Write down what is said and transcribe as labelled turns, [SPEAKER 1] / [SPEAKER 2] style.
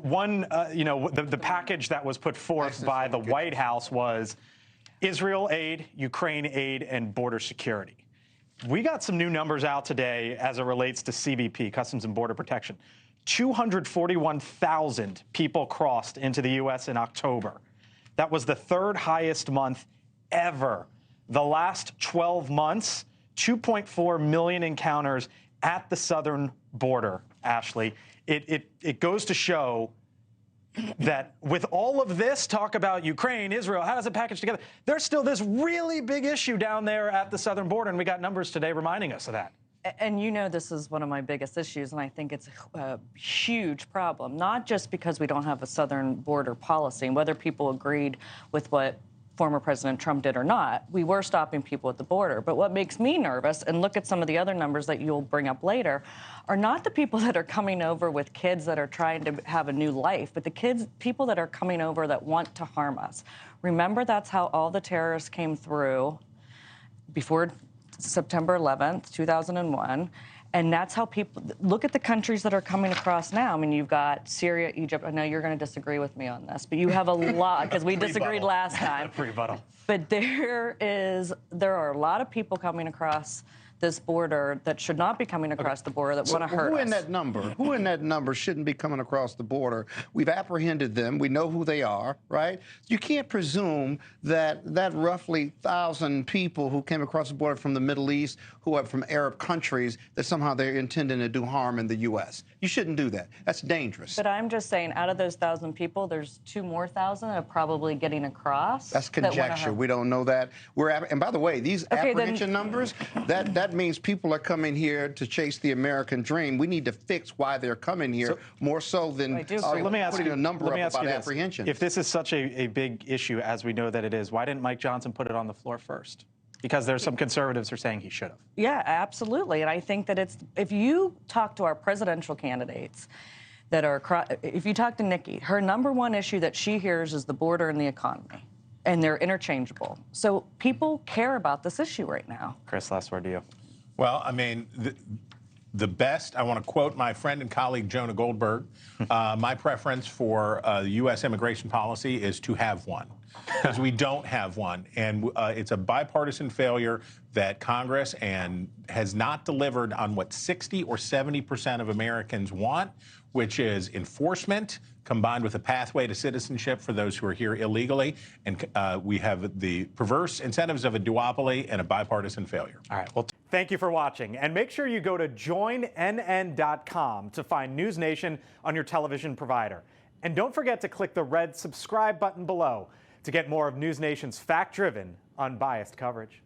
[SPEAKER 1] So the package that was put forth by the White House was Israel aid, Ukraine aid, and border security. We got some new numbers out today as it relates to CBP, Customs and Border Protection. 241,000 people crossed into the U.S. in October. That was the third highest month ever. The last 12 months, 2.4 million encounters at the southern border, Ashley. It goes to show that with all of this talk about Ukraine, Israel, how does it package together? There's still this really big issue down there at the southern border, and we got numbers today reminding us of that.
[SPEAKER 2] And you know this is one of my biggest issues, and I think it's a huge problem, not just because we don't have a southern border policy, and whether people agreed with what former President Trump did or not, we were stopping people at the border. But what makes me nervous, and look at some of the other numbers that you'll bring up later, are not the people that are coming over with kids that are trying to have a new life, but the people that are coming over that want to harm us. Remember, that's how all the terrorists came through before September 11th, 2001. And that's how people look at the countries that are coming across now. I mean, you've got Syria, Egypt. I know you're going to disagree with me on this, but you have a lot because we disagreed last time.
[SPEAKER 1] Rebuttal.
[SPEAKER 2] But there are a lot of people coming across this border that should not be coming across the border that want to hurt us.
[SPEAKER 3] Who in that number shouldn't be coming across the border? We've apprehended them. We know who they are, right? You can't presume that roughly 1,000 people who came across the border from the Middle East, who are from Arab countries, that somehow they're intending to do harm in the U.S. You shouldn't do that. That's dangerous.
[SPEAKER 2] But I'm just saying, out of those 1,000 people, there's 2 more thousand that are probably getting across.
[SPEAKER 3] That's conjecture. We don't know that. And by the way, these apprehension numbers, that means people are coming here to chase the American dream. We need to fix why they're coming here more so than
[SPEAKER 1] let me ask
[SPEAKER 3] putting
[SPEAKER 1] you,
[SPEAKER 3] a number up about apprehension.
[SPEAKER 1] If this is such a big issue as we know that it is, why didn't Mike Johnson put it on the floor first? Because there's some conservatives who are saying he should have.
[SPEAKER 2] Yeah, absolutely. And I think that if you talk to our presidential candidates if you talk to Nikki, her #1 issue that she hears is the border and the economy. And they're interchangeable. So people care about this issue right now.
[SPEAKER 1] Chris, last word to you.
[SPEAKER 4] Well, I mean, the best, I want to quote my friend and colleague Jonah Goldberg, my preference for the U.S. immigration policy is to have one, because we don't have one. And it's a bipartisan failure that Congress has not delivered on what 60 or 70% of Americans want, which is enforcement combined with a pathway to citizenship for those who are here illegally. And we have the perverse incentives of a duopoly and a bipartisan failure.
[SPEAKER 1] All right. Well, thank you for watching. And make sure you go to joinnn.com to find NewsNation on your television provider. And don't forget to click the red subscribe button below to get more of NewsNation's fact-driven, unbiased coverage.